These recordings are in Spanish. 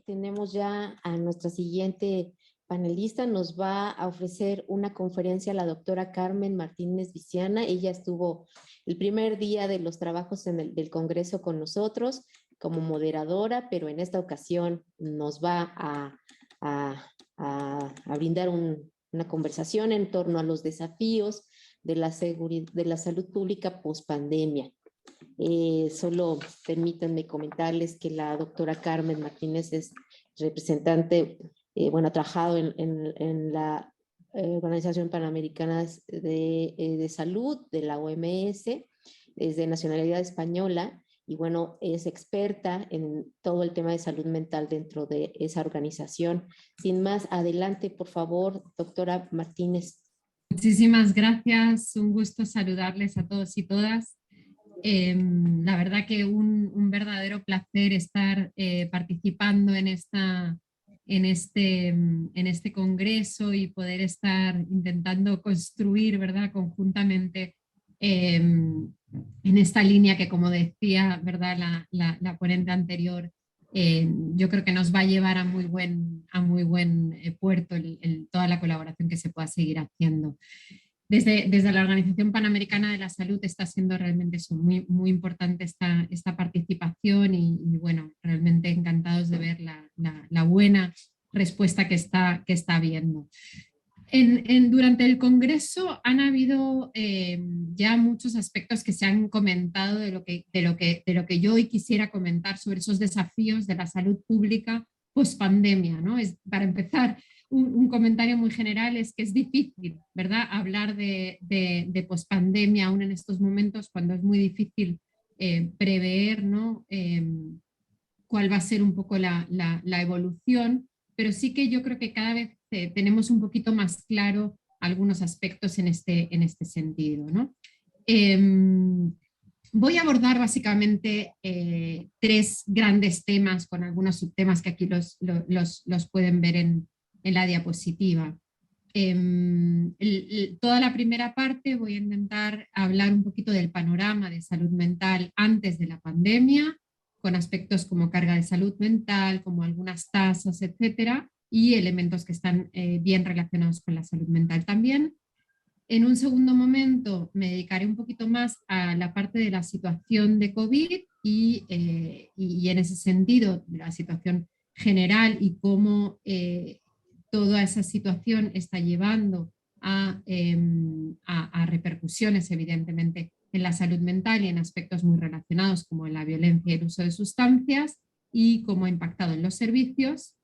Tenemos ya a nuestra siguiente panelista, nos va a ofrecer una conferencia la doctora Carmen Martínez Viciana. Ella estuvo el primer día de los trabajos del Congreso con nosotros como moderadora, pero en esta ocasión nos va a brindar una conversación en torno a los desafíos de la salud pública post-pandemia. Solo permítanme comentarles que la doctora Carmen Martínez es representante, ha trabajado en la Organización Panamericana de Salud, de la OMS, es de nacionalidad española y es experta en todo el tema de salud mental dentro de esa organización. Sin más, adelante, por favor, doctora Martínez. Muchísimas gracias, un gusto saludarles a todos y todas. La verdad que un verdadero placer estar participando en este congreso y poder estar intentando construir, ¿verdad?, conjuntamente en esta línea que, como decía, ¿verdad?, la ponente anterior, yo creo que nos va a llevar a muy buen puerto toda la colaboración que se pueda seguir haciendo. Desde la Organización Panamericana de la Salud está siendo realmente muy, muy importante esta participación y realmente encantados de ver la buena respuesta que está habiendo. Durante el Congreso han habido ya muchos aspectos que se han comentado de lo que yo hoy quisiera comentar sobre esos desafíos de la salud pública post-pandemia, ¿no? Para empezar, un comentario muy general es que es difícil, ¿verdad?, hablar de pospandemia aún en estos momentos cuando es muy difícil prever, ¿no?, cuál va a ser un poco la evolución, pero sí que yo creo que cada vez tenemos un poquito más claro algunos aspectos en este sentido, ¿no? Voy a abordar básicamente tres grandes temas con algunos subtemas que aquí los pueden ver en la diapositiva. Toda la primera parte voy a intentar hablar un poquito del panorama de salud mental antes de la pandemia, con aspectos como carga de salud mental, como algunas tasas, etcétera, y elementos que están bien relacionados con la salud mental también. En un segundo momento me dedicaré un poquito más a la parte de la situación de COVID y en ese sentido de la situación general y cómo toda esa situación está llevando a repercusiones evidentemente en la salud mental y en aspectos muy relacionados como la violencia y el uso de sustancias y cómo ha impactado en los servicios.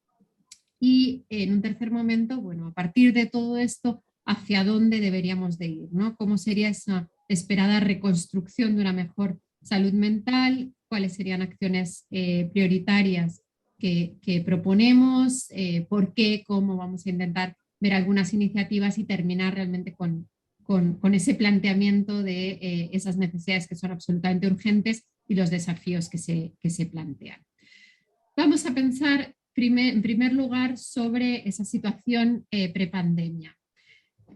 Y en un tercer momento, a partir de todo esto, hacia dónde deberíamos de ir, ¿no? ¿Cómo sería esa esperada reconstrucción de una mejor salud mental? ¿Cuáles serían acciones prioritarias que proponemos? ¿Por qué? ¿Cómo? Vamos a intentar ver algunas iniciativas y terminar realmente con ese planteamiento de esas necesidades que son absolutamente urgentes y los desafíos que se plantean. Vamos a pensar en primer lugar sobre esa situación prepandemia.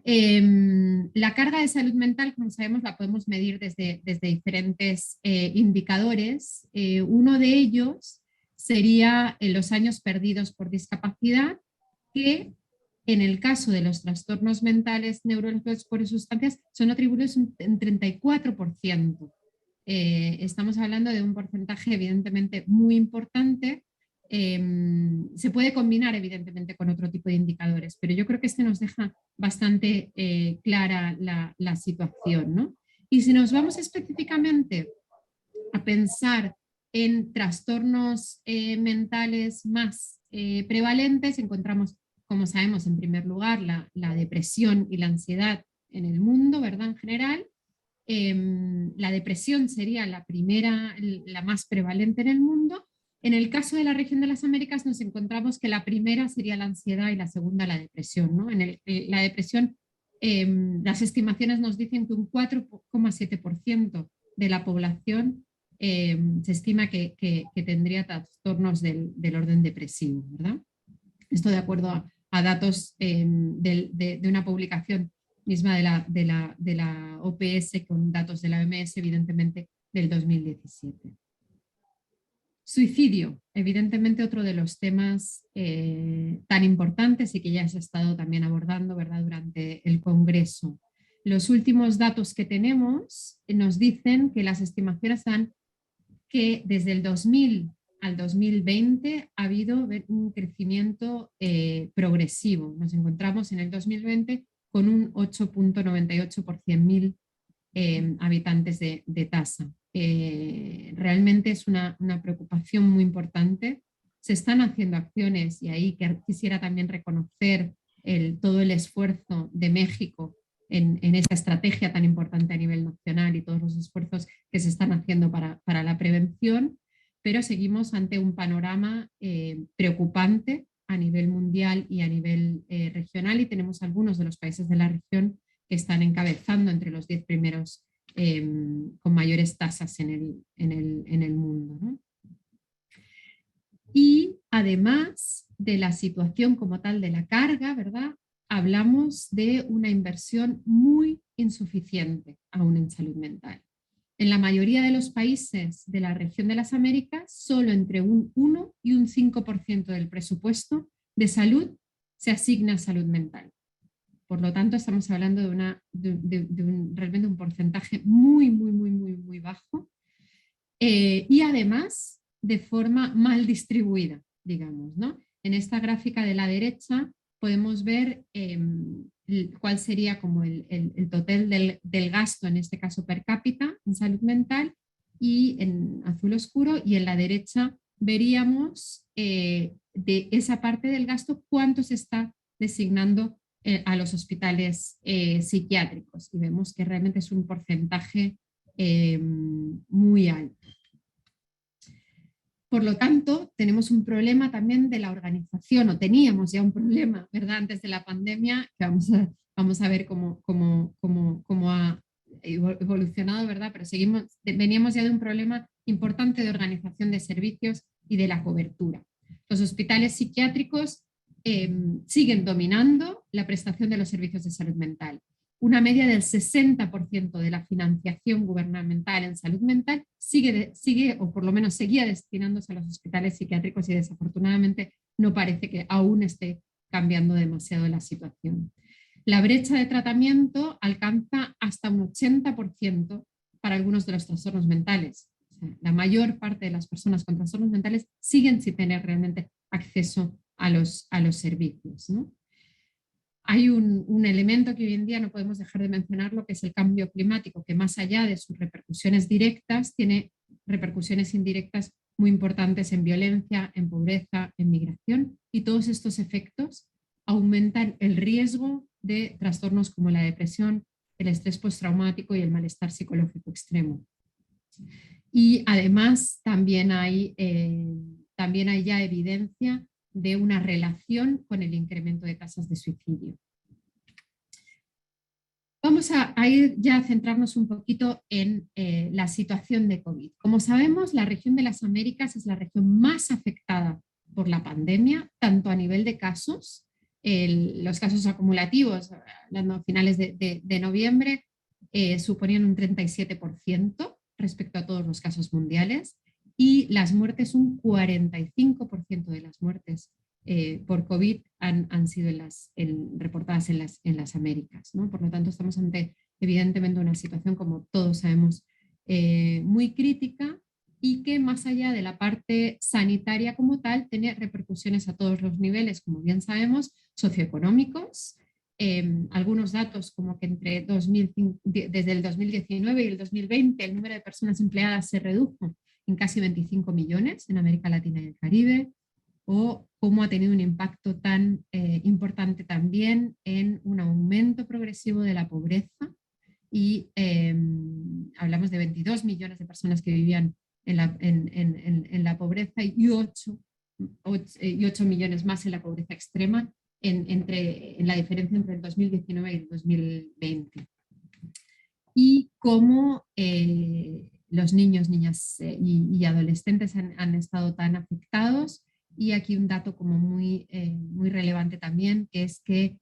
La carga de salud mental, como sabemos, la podemos medir desde diferentes indicadores. Uno de ellos sería los años perdidos por discapacidad, que en el caso de los trastornos mentales neurológicos por sustancias son atribuidos en 34%. Estamos hablando de un porcentaje evidentemente muy importante. Se puede combinar evidentemente con otro tipo de indicadores, pero yo creo que este nos deja bastante clara la situación, ¿no? Y si nos vamos específicamente a pensar en trastornos mentales más prevalentes, encontramos, como sabemos, en primer lugar la depresión y la ansiedad en el mundo, ¿verdad?, en general. La depresión sería la primera, la más prevalente en el mundo. En el caso de la región de las Américas nos encontramos que la primera sería la ansiedad y la segunda la depresión, ¿no? La depresión, las estimaciones nos dicen que un 4,7% de la población se estima que tendría trastornos del orden depresivo, ¿verdad? Esto de acuerdo a datos de una publicación misma de la OPS con datos de la OMS, evidentemente, del 2017. Suicidio, evidentemente otro de los temas tan importantes y que ya se ha estado también abordando, ¿verdad?, durante el Congreso. Los últimos datos que tenemos nos dicen que las estimaciones dan que desde el 2000 al 2020 ha habido un crecimiento progresivo. Nos encontramos en el 2020 con un 8,98 por 100.000 habitantes de tasa. Realmente es una preocupación muy importante. Se están haciendo acciones y ahí quisiera también reconocer todo el esfuerzo de México en esta estrategia tan importante a nivel nacional y todos los esfuerzos que se están haciendo para la prevención, pero seguimos ante un panorama preocupante a nivel mundial y a nivel regional, y tenemos algunos de los países de la región que están encabezando entre los 10 primeros con mayores tasas en el mundo, ¿no? Y además de la situación como tal de la carga, ¿verdad?, hablamos de una inversión muy insuficiente aún en salud mental. En la mayoría de los países de la región de las Américas, solo entre un 1 y un 5% del presupuesto de salud se asigna a salud mental. Por lo tanto, estamos hablando de realmente un porcentaje muy bajo, y además de forma mal distribuida, digamos, ¿no? En esta gráfica de la derecha podemos ver cuál sería como el total del gasto, en este caso per cápita, en salud mental, y en azul oscuro, y en la derecha veríamos de esa parte del gasto cuánto se está designando a los hospitales psiquiátricos, y vemos que realmente es un porcentaje muy alto. Por lo tanto, tenemos un problema también de la organización, o teníamos ya un problema, ¿verdad?, antes de la pandemia, que vamos a ver cómo ha evolucionado, ¿verdad? Pero veníamos ya de un problema importante de organización de servicios y de la cobertura. Los hospitales psiquiátricos siguen dominando la prestación de los servicios de salud mental. Una media del 60% de la financiación gubernamental en salud mental sigue, o por lo menos seguía destinándose a los hospitales psiquiátricos, y desafortunadamente no parece que aún esté cambiando demasiado la situación. La brecha de tratamiento alcanza hasta un 80% para algunos de los trastornos mentales. O sea, la mayor parte de las personas con trastornos mentales siguen sin tener realmente acceso a los servicios, ¿no? Hay un elemento que hoy en día no podemos dejar de mencionarlo, que es el cambio climático, que más allá de sus repercusiones directas, tiene repercusiones indirectas muy importantes en violencia, en pobreza, en migración, y todos estos efectos aumentan el riesgo de trastornos como la depresión, el estrés postraumático y el malestar psicológico extremo. Y además también hay ya evidencia de una relación con el incremento de tasas de suicidio. Vamos a ir ya a centrarnos un poquito en la situación de COVID. Como sabemos, la región de las Américas es la región más afectada por la pandemia, tanto a nivel de casos, los casos acumulativos, hablando a finales de noviembre, suponían un 37% respecto a todos los casos mundiales, y las muertes, un 45% de las muertes por COVID han sido reportadas en las Américas, ¿no? Por lo tanto, estamos ante, evidentemente, una situación, como todos sabemos, muy crítica, y que más allá de la parte sanitaria como tal, tiene repercusiones a todos los niveles, como bien sabemos, socioeconómicos. Algunos datos como que desde el 2019 y el 2020 el número de personas empleadas se redujo en casi 25 millones en América Latina y el Caribe, o cómo ha tenido un impacto tan importante también en un aumento progresivo de la pobreza, y hablamos de 22 millones de personas que vivían en la pobreza, y 8 millones más en la pobreza extrema, en la diferencia entre el 2019 y el 2020. Y cómo los niños, niñas y adolescentes han estado tan afectados. Y aquí un dato como muy relevante también, que es que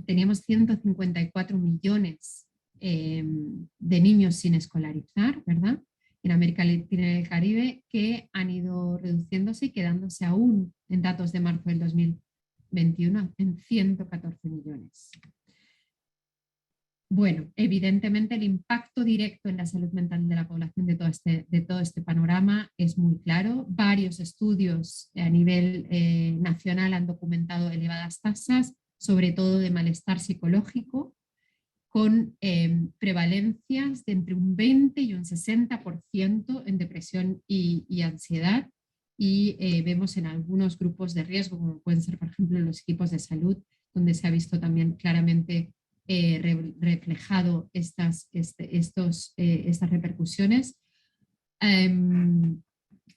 teníamos 154 millones de niños sin escolarizar, ¿verdad? en América Latina y el Caribe, que han ido reduciéndose y quedándose aún en datos de marzo del 2021 en 114 millones. Bueno, evidentemente el impacto directo en la salud mental de la población de todo este panorama es muy claro. Varios estudios a nivel nacional han documentado elevadas tasas, sobre todo de malestar psicológico, con prevalencias de entre un 20 y un 60% en depresión y ansiedad. Y vemos en algunos grupos de riesgo, como pueden ser, por ejemplo, los equipos de salud, donde se ha visto también claramente reflejado estas repercusiones.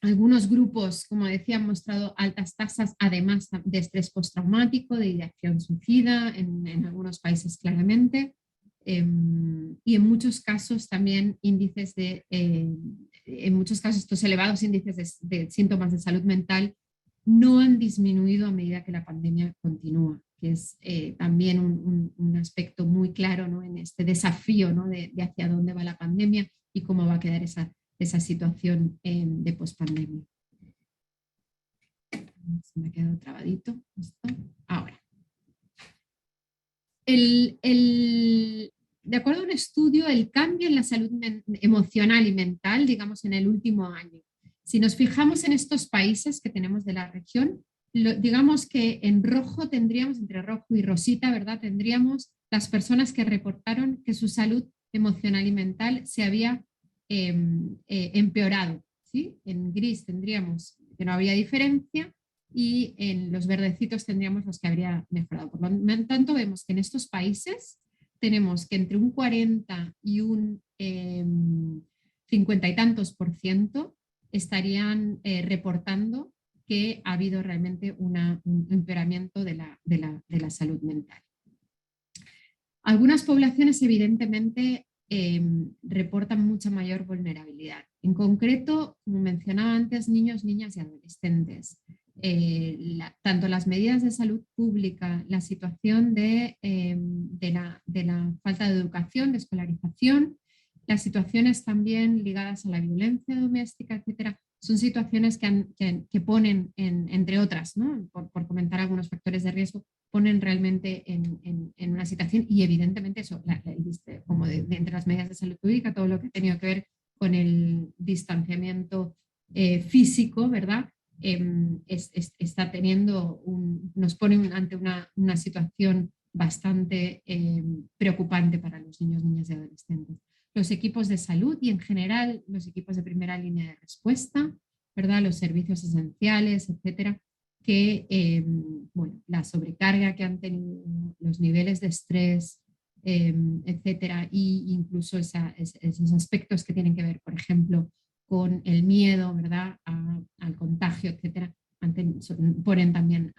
Algunos grupos, como decía, han mostrado altas tasas, además de estrés postraumático, de ideación suicida, en algunos países claramente, y en muchos casos también índices en muchos casos estos elevados índices de síntomas de salud mental no han disminuido a medida que la pandemia continúa, que es también un aspecto muy claro, ¿no?, en este desafío, ¿no?, de hacia dónde va la pandemia y cómo va a quedar esa situación de pospandemia. Se me ha quedado trabadito esto. Ahora. De acuerdo a un estudio, el cambio en la salud emocional y mental, digamos, en el último año. Si nos fijamos en estos países que tenemos de la región, digamos que en rojo tendríamos, entre rojo y rosita, ¿verdad?, tendríamos las personas que reportaron que su salud emocional y mental se había empeorado, ¿sí? En gris tendríamos que no había diferencia y en los verdecitos tendríamos los que habría mejorado. Por lo tanto, vemos que en estos países tenemos que entre un 40 y un 50 y tantos % estarían reportando que ha habido realmente un empeoramiento de la salud mental. Algunas poblaciones evidentemente reportan mucha mayor vulnerabilidad. En concreto, como mencionaba antes, niños, niñas y adolescentes. Tanto las medidas de salud pública, la situación de la falta de educación, de escolarización, las situaciones también ligadas a la violencia doméstica, etcétera, son situaciones que ponen, entre otras, ¿no?, por comentar algunos factores de riesgo, ponen realmente en una situación, y evidentemente eso, como entre las medidas de salud pública, todo lo que ha tenido que ver con el distanciamiento físico, ¿verdad?, está teniendo nos pone ante una situación bastante preocupante para los niños, niñas y adolescentes. Los equipos de salud y en general los equipos de primera línea de respuesta, ¿verdad?, los servicios esenciales, etcétera, que bueno, la sobrecarga que han tenido, los niveles de estrés, etcétera, e incluso esos aspectos que tienen que ver, por ejemplo, con el miedo, ¿verdad?, al contagio, etcétera, ponen también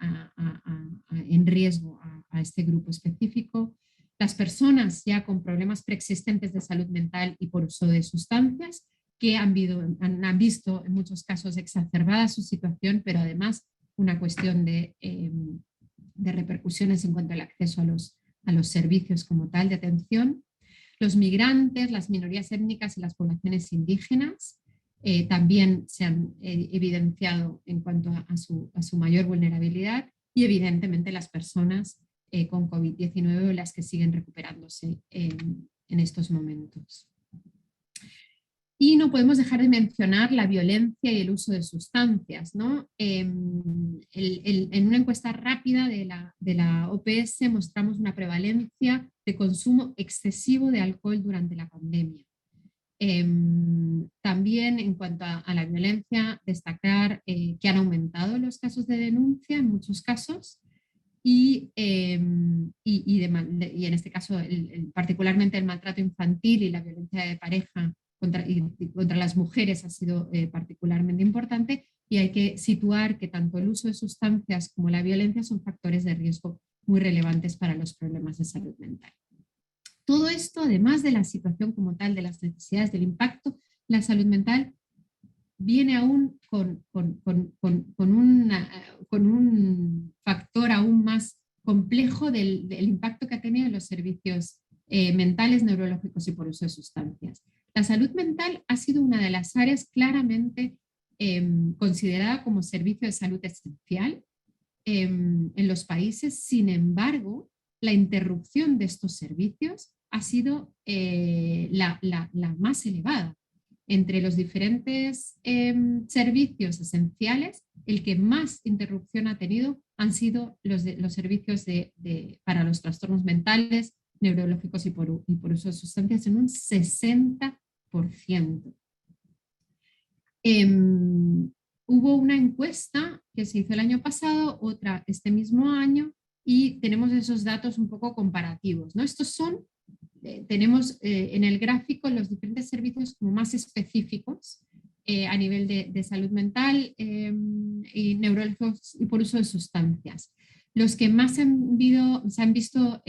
en riesgo a este grupo específico. Las personas ya con problemas preexistentes de salud mental y por uso de sustancias, que han visto en muchos casos exacerbada su situación, pero además una cuestión de repercusiones en cuanto al acceso a los servicios como tal de atención. Los migrantes, las minorías étnicas y las poblaciones indígenas también se han evidenciado en cuanto a su mayor vulnerabilidad, y evidentemente las personas con COVID-19 o las que siguen recuperándose en estos momentos. Y no podemos dejar de mencionar la violencia y el uso de sustancias, ¿no? En una encuesta rápida de la OPS mostramos una prevalencia de consumo excesivo de alcohol durante la pandemia. También en cuanto a la violencia, destacar que han aumentado los casos de denuncia en muchos casos, y en este caso particularmente el maltrato infantil y la violencia de pareja contra las mujeres ha sido particularmente importante, y hay que situar que tanto el uso de sustancias como la violencia son factores de riesgo muy relevantes para los problemas de salud mental. Todo esto, además de la situación como tal, de las necesidades, del impacto, la salud mental viene aún con un factor aún más complejo del impacto que ha tenido en los servicios mentales, neurológicos y por uso de sustancias. La salud mental ha sido una de las áreas claramente considerada como servicio de salud esencial en los países. Sin embargo, la interrupción de estos servicios ha sido la más elevada. Entre los diferentes servicios esenciales, el que más interrupción ha tenido han sido los servicios para los trastornos mentales, neurológicos y por uso de sustancias en un 60%. Hubo una encuesta que se hizo el año pasado, otra este mismo año, y tenemos esos datos un poco comparativos, ¿no? Estos son, tenemos en el gráfico los diferentes servicios como más específicos a nivel de salud mental y neurológicos y por uso de sustancias. Los que más se han visto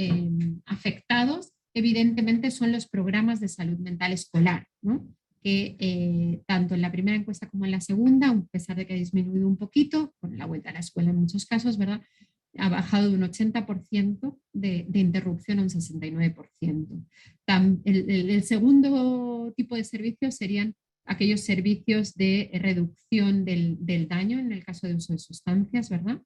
afectados, evidentemente, son los programas de salud mental escolar, ¿no? Que tanto en la primera encuesta como en la segunda, a pesar de que ha disminuido un poquito, con la vuelta a la escuela en muchos casos, ¿verdad?, ha bajado de un 80% de interrupción a un 69%. El segundo tipo de servicios serían aquellos servicios de reducción del daño en el caso de uso de sustancias, ¿verdad?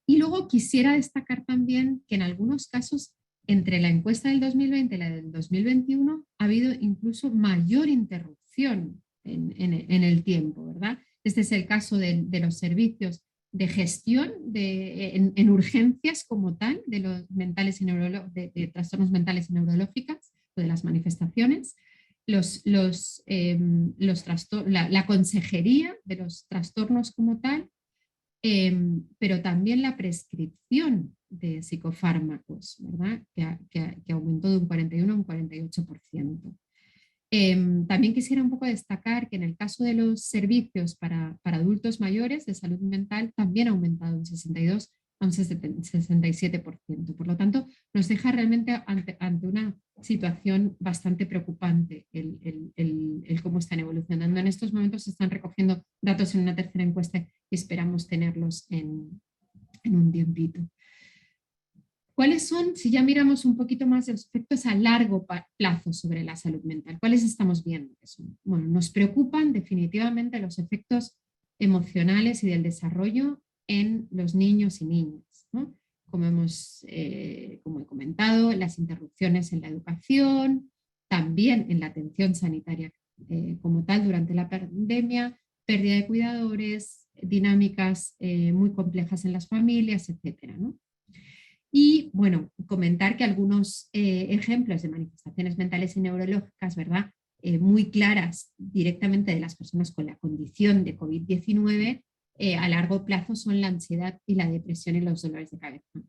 Y luego quisiera destacar también que en algunos casos, entre la encuesta del 2020 y la del 2021, ha habido incluso mayor interrupción en el tiempo, ¿verdad? Este es el caso de los servicios de gestión en urgencias como tal, de los mentales y de trastornos mentales y neurológicas, o de las manifestaciones, la consejería de los trastornos como tal, pero también la prescripción de psicofármacos, ¿verdad?, que aumentó de un 41 a un 48%. También quisiera un poco destacar que en el caso de los servicios para adultos mayores de salud mental también ha aumentado un 62 a un 67%. Por lo tanto, nos deja realmente ante una situación bastante preocupante el cómo están evolucionando. En estos momentos se están recogiendo datos en una tercera encuesta y esperamos tenerlos en un tiempito. ¿Cuáles son, si ya miramos un poquito más de los efectos a largo plazo sobre la salud mental? ¿Cuáles estamos viendo que son? Bueno, nos preocupan definitivamente los efectos emocionales y del desarrollo en los niños y niñas, ¿no? Como he comentado, las interrupciones en la educación, también en la atención sanitaria como tal durante la pandemia, pérdida de cuidadores, dinámicas muy complejas en las familias, etcétera, ¿no? Y bueno, comentar que algunos ejemplos de manifestaciones mentales y neurológicas, ¿verdad?, muy claras directamente de las personas con la condición de COVID-19 a largo plazo son la ansiedad y la depresión y los dolores de cabeza.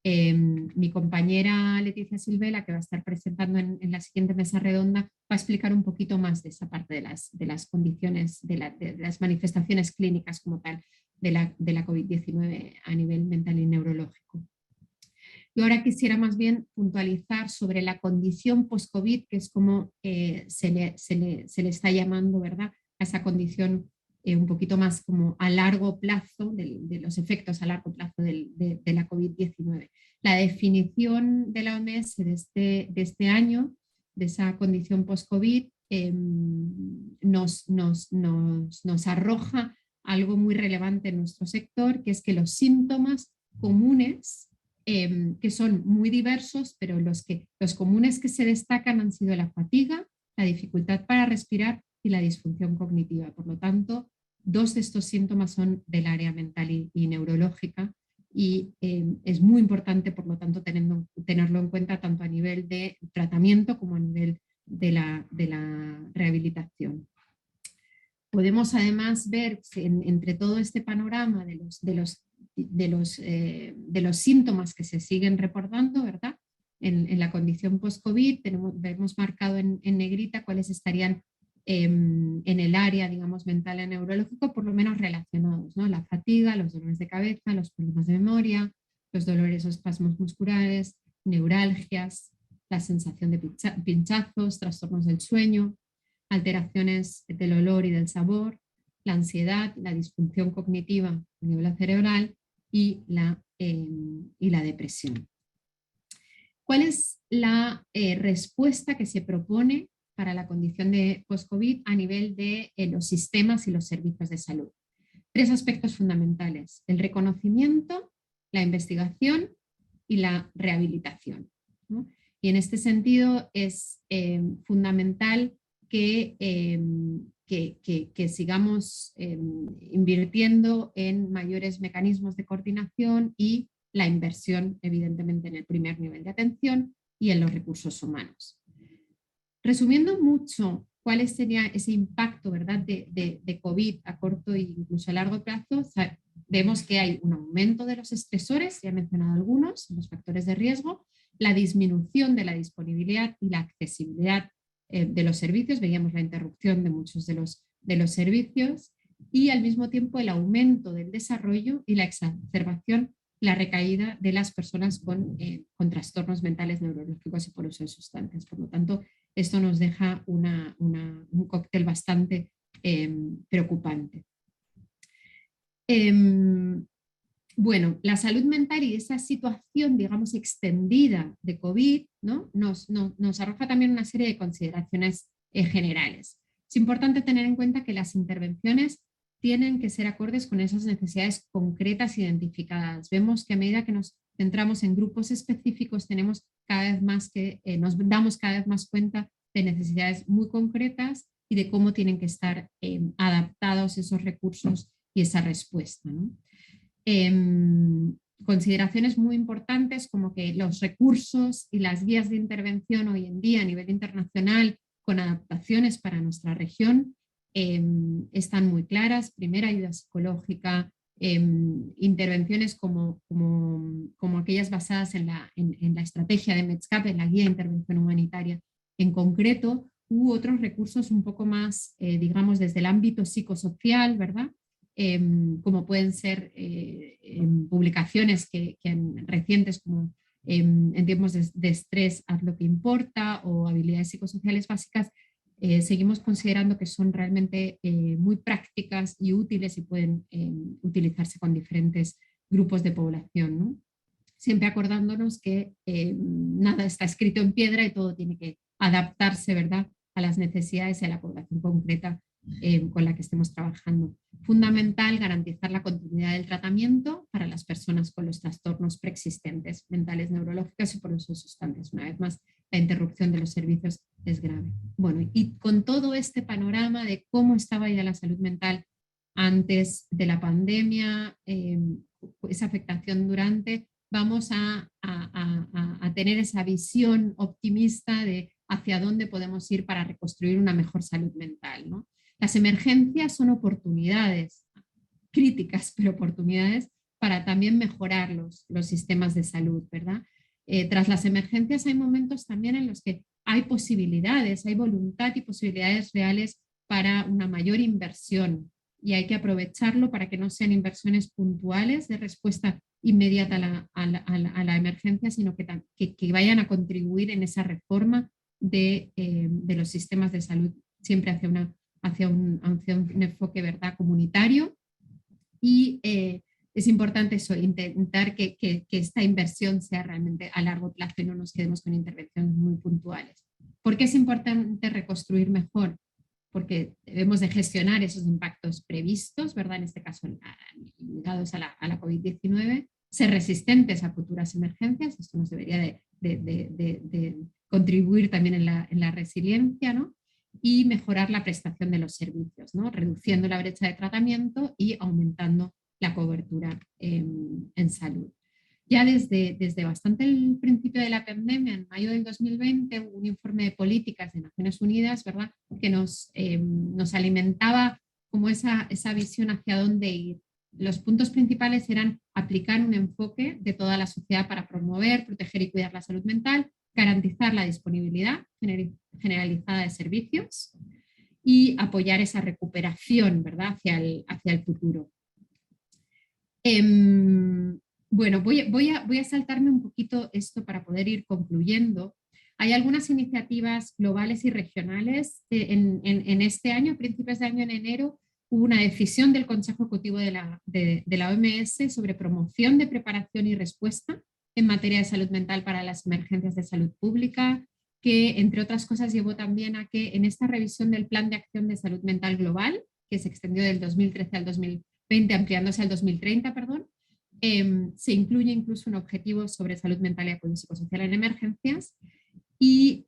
Mi compañera Leticia Silvela, que va a estar presentando en la siguiente mesa redonda, va a explicar un poquito más de esa parte de las condiciones, de las manifestaciones clínicas como tal de la COVID-19 a nivel mental y neurológico. Yo ahora quisiera más bien puntualizar sobre la condición post-COVID, que es como se le está llamando, ¿verdad?, a esa condición un poquito más como a largo plazo, de los efectos a largo plazo de la COVID-19. La definición de la OMS de este año, de esa condición post-COVID, nos arroja algo muy relevante en nuestro sector, que es que los síntomas comunes, que son muy diversos, pero los comunes que se destacan han sido la fatiga, la dificultad para respirar y la disfunción cognitiva. Por lo tanto, dos de estos síntomas son del área mental y neurológica, y es muy importante, por lo tanto, tenerlo en cuenta tanto a nivel de tratamiento como a nivel de la rehabilitación. Podemos además ver entre todo este panorama de los síntomas que se siguen reportando, ¿verdad?, en la condición post-COVID, hemos marcado en negrita cuáles estarían en el área, digamos, mental y neurológico, por lo menos relacionados, ¿no? La fatiga, los dolores de cabeza, los problemas de memoria, los dolores o espasmos musculares, neuralgias, la sensación de pinchazos, trastornos del sueño, alteraciones del olor y del sabor, la ansiedad, la disfunción cognitiva a nivel cerebral y la depresión. ¿Cuál es la respuesta que se propone para la condición de post-COVID a nivel de los sistemas y los servicios de salud. 3 aspectos fundamentales: el reconocimiento, la investigación y la rehabilitación, ¿no? Y en este sentido es fundamental que sigamos invirtiendo en mayores mecanismos de coordinación y la inversión, evidentemente, en el primer nivel de atención y en los recursos humanos. Resumiendo mucho cuál sería ese impacto, ¿verdad?, de COVID a corto e incluso a largo plazo, vemos que hay un aumento de los estresores, ya he mencionado algunos, los factores de riesgo, la disminución de la disponibilidad y la accesibilidad de los servicios, veíamos la interrupción de muchos de los servicios, y al mismo tiempo el aumento del desarrollo y la exacerbación, la recaída de las personas con trastornos mentales neurológicos y por uso de sustancias. Por lo tanto, esto nos deja un cóctel bastante preocupante. Bueno, la salud mental y esa situación, digamos, extendida de COVID, ¿no?, nos arroja también una serie de consideraciones generales. Es importante tener en cuenta que las intervenciones tienen que ser acordes con esas necesidades concretas identificadas. Vemos que a medida que nos centramos en grupos específicos, tenemos cada vez más nos damos cada vez más cuenta de necesidades muy concretas y de cómo tienen que estar adaptados esos recursos y esa respuesta, ¿no? Consideraciones muy importantes como que los recursos y las guías de intervención hoy en día a nivel internacional con adaptaciones para nuestra región están muy claras. Primera, ayuda psicológica, intervenciones como aquellas basadas en la estrategia de Medscape, en la guía de intervención humanitaria en concreto, u otros recursos un poco más, digamos, desde el ámbito psicosocial, ¿verdad? Como pueden ser publicaciones recientes como en tiempos de estrés, haz lo que importa, o habilidades psicosociales básicas. Seguimos considerando que son realmente muy prácticas y útiles y pueden utilizarse con diferentes grupos de población, ¿no? Siempre acordándonos que nada está escrito en piedra y todo tiene que adaptarse, ¿verdad?, a las necesidades y a la población concreta con la que estemos trabajando. Fundamental garantizar la continuidad del tratamiento para las personas con los trastornos preexistentes, mentales, neurológicos y por uso de sustancias. Una vez más, la interrupción de los servicios es grave. Bueno, y con todo este panorama de cómo estaba ya la salud mental antes de la pandemia, esa afectación durante, vamos a tener esa visión optimista de hacia dónde podemos ir para reconstruir una mejor salud mental, ¿no? Las emergencias son oportunidades, críticas, pero oportunidades para también mejorar los sistemas de salud, ¿verdad? Tras las emergencias hay momentos también en los que hay posibilidades, hay voluntad y posibilidades reales para una mayor inversión, y hay que aprovecharlo para que no sean inversiones puntuales de respuesta inmediata a la emergencia, sino que vayan a contribuir en esa reforma de los sistemas de salud, siempre hacia un enfoque, ¿verdad?, comunitario. Y es importante eso, intentar que esta inversión sea realmente a largo plazo y no nos quedemos con intervenciones muy puntuales. ¿Por qué es importante reconstruir mejor? Porque debemos de gestionar esos impactos previstos, ¿verdad?, en este caso ligados a la COVID-19, ser resistentes a futuras emergencias. Esto nos debería de contribuir también en la resiliencia, ¿no?, y mejorar la prestación de los servicios, ¿no?, reduciendo la brecha de tratamiento y aumentando la cobertura en salud. Ya desde bastante el principio de la pandemia, en mayo del 2020, hubo un informe de políticas de Naciones Unidas, ¿verdad?, que nos alimentaba como esa visión hacia dónde ir. Los puntos principales eran aplicar un enfoque de toda la sociedad para promover, proteger y cuidar la salud mental, garantizar la disponibilidad generalizada de servicios y apoyar esa recuperación, ¿verdad?, hacia el futuro. Bueno, voy a saltarme un poquito esto para poder ir concluyendo. Hay algunas iniciativas globales y regionales. En este año, a principios de año, en enero, hubo una decisión del Consejo Ejecutivo de la OMS sobre promoción de preparación y respuesta en materia de salud mental para las emergencias de salud pública, que, entre otras cosas, llevó también a que en esta revisión del Plan de Acción de Salud Mental Global, que se extendió del 2013 al 2020, ampliándose al 2030, perdón, se incluye incluso un objetivo sobre salud mental y apoyo psicosocial en emergencias. Y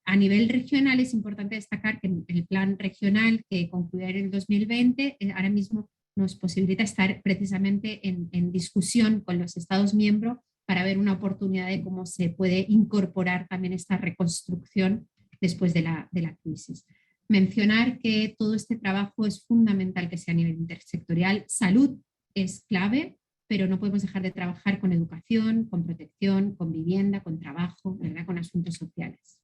a nivel regional es importante destacar que el plan regional que concluyó en el 2020 ahora mismo nos posibilita estar precisamente en discusión con los Estados miembros para ver una oportunidad de cómo se puede incorporar también esta reconstrucción después de la crisis. Mencionar que todo este trabajo es fundamental que sea a nivel intersectorial. Salud es clave, pero no podemos dejar de trabajar con educación, con protección, con vivienda, con trabajo, ¿verdad? Con asuntos sociales.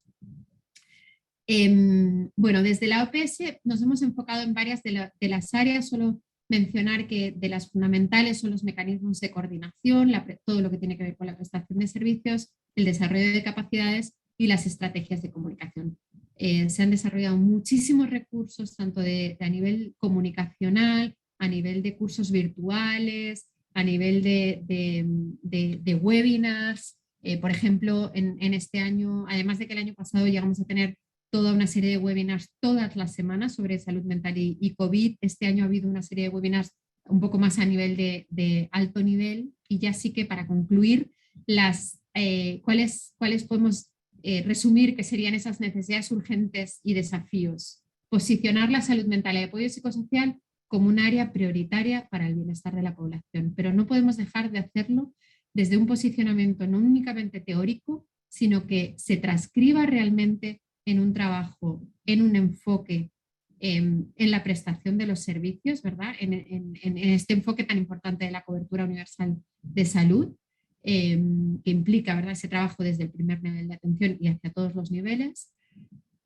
Bueno, desde la OPS nos hemos enfocado en varias de las áreas, solo mencionar que de las fundamentales son los mecanismos de coordinación, todo lo que tiene que ver con la prestación de servicios, el desarrollo de capacidades y las estrategias de comunicación. Se han desarrollado muchísimos recursos, tanto a nivel comunicacional, a nivel de cursos virtuales, a nivel de webinars. Por ejemplo, en este año, además de que el año pasado llegamos a tener toda una serie de webinars todas las semanas sobre salud mental y COVID, este año ha habido una serie de webinars un poco más a nivel de alto nivel, y ya sí que para concluir, ¿cuáles podemos resumir que serían esas necesidades urgentes y desafíos? Posicionar la salud mental y el apoyo psicosocial como un área prioritaria para el bienestar de la población, pero no podemos dejar de hacerlo desde un posicionamiento no únicamente teórico, sino que se transcriba realmente en un trabajo, en un enfoque, en la prestación de los servicios, ¿verdad? En este enfoque tan importante de la cobertura universal de salud, que implica, ¿verdad?, ese trabajo desde el primer nivel de atención y hacia todos los niveles.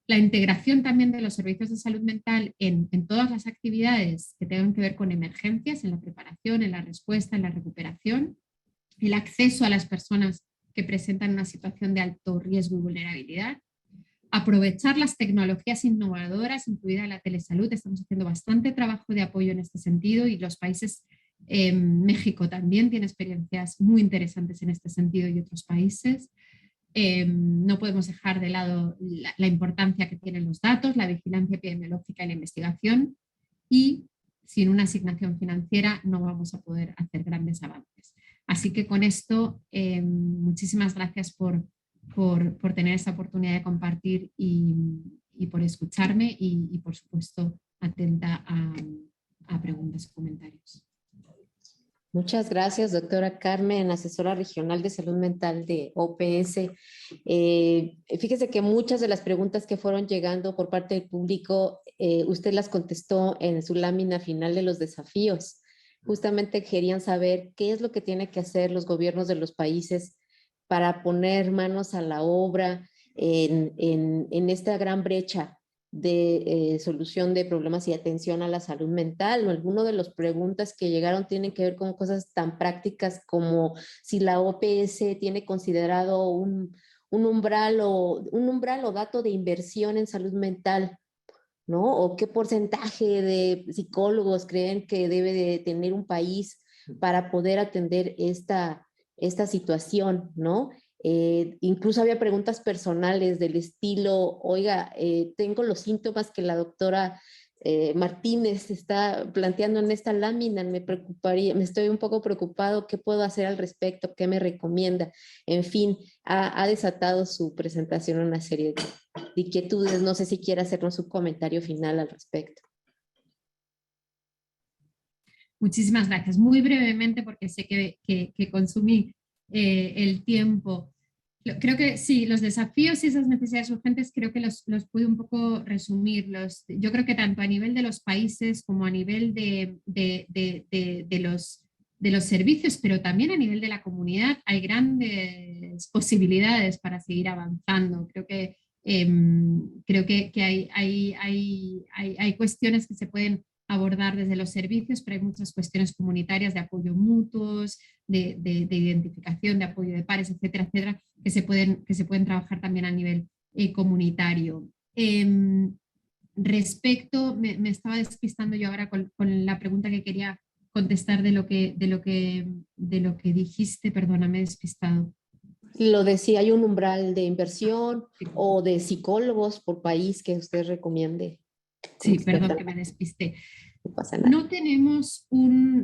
La integración también de los servicios de salud mental en todas las actividades que tengan que ver con emergencias, en la preparación, en la respuesta, en la recuperación. El acceso a las personas que presentan una situación de alto riesgo y vulnerabilidad. Aprovechar las tecnologías innovadoras, incluida la telesalud. Estamos haciendo bastante trabajo de apoyo en este sentido, y los países, México también tiene experiencias muy interesantes en este sentido, y otros países. No podemos dejar de lado la importancia que tienen los datos, la vigilancia epidemiológica y la investigación, y sin una asignación financiera no vamos a poder hacer grandes avances. Así que con esto, muchísimas gracias por tener esta oportunidad de compartir y por escucharme, y por supuesto atenta a preguntas o comentarios. Muchas gracias, doctora Carmen, asesora regional de salud mental de OPS. Fíjese que muchas de las preguntas que fueron llegando por parte del público, usted las contestó en su lámina final de los desafíos. Justamente querían saber qué es lo que tienen que hacer los gobiernos de los países para poner manos a la obra en esta gran brecha de solución de problemas y atención a la salud mental. O algunas de las preguntas que llegaron tienen que ver con cosas tan prácticas como si la OPS tiene considerado un umbral o dato de inversión en salud mental, ¿no? O qué porcentaje de psicólogos creen que debe de tener un país para poder atender esta situación, ¿no? Incluso había preguntas personales del estilo, oiga, tengo los síntomas que la doctora Martínez está planteando en esta lámina, me preocuparía, me estoy un poco preocupado, ¿qué puedo hacer al respecto? ¿Qué me recomienda? En fin, ha desatado su presentación una serie de inquietudes. No sé si quiere hacernos un comentario final al respecto. Muchísimas gracias. Muy brevemente, porque sé que consumí el tiempo. Creo que sí, los desafíos y esas necesidades urgentes creo que los puedo un poco resumir. Yo creo que tanto a nivel de los países como a nivel de los servicios, pero también a nivel de la comunidad, hay grandes posibilidades para seguir avanzando. Creo que hay cuestiones que se pueden abordar desde los servicios, pero hay muchas cuestiones comunitarias de apoyo mutuos, de identificación, de apoyo de pares, etcétera, etcétera, que se pueden trabajar también a nivel comunitario. Respecto, me estaba despistando yo ahora con la pregunta que quería contestar de lo que dijiste, perdona, me he despistado. Lo de si hay un umbral de inversión o de psicólogos por país que usted recomiende. Como Sí, perdón experta, que me despisté. no pasa nada.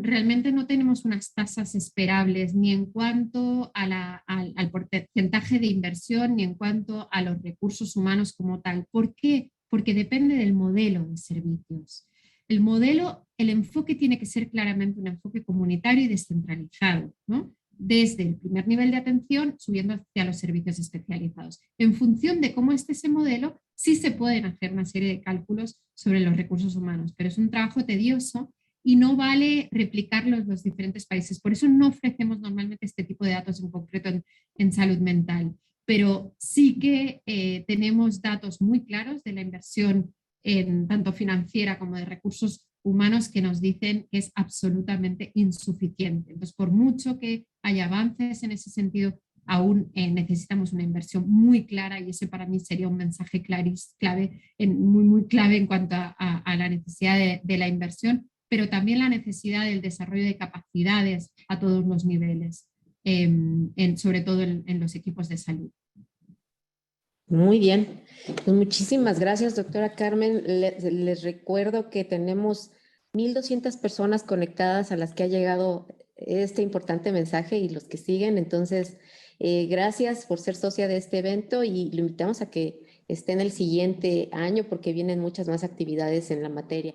Realmente no tenemos unas tasas esperables ni en cuanto al porcentaje de inversión ni en cuanto a los recursos humanos como tal. ¿Por qué? Porque depende del modelo de servicios. El enfoque tiene que ser claramente un enfoque comunitario y descentralizado, ¿no? Desde el primer nivel de atención subiendo hacia los servicios especializados. En función de cómo esté ese modelo, sí se pueden hacer una serie de cálculos sobre los recursos humanos, pero es un trabajo tedioso y no vale replicarlo en los diferentes países. Por eso no ofrecemos normalmente este tipo de datos en concreto en salud mental, pero sí que tenemos datos muy claros de la inversión en tanto financiera como de recursos humanos que nos dicen que es absolutamente insuficiente. Entonces, por mucho que haya avances en ese sentido, aún necesitamos una inversión muy clara y ese para mí sería un mensaje muy clave en cuanto a la necesidad de la inversión, pero también la necesidad del desarrollo de capacidades a todos los niveles, sobre todo en los equipos de salud. Muy bien. Pues muchísimas gracias, doctora Carmen. Les recuerdo que tenemos 1,200 personas conectadas a las que ha llegado este importante mensaje y los que siguen. Entonces, gracias por ser socia de este evento y lo invitamos a que esté en el siguiente año porque vienen muchas más actividades en la materia.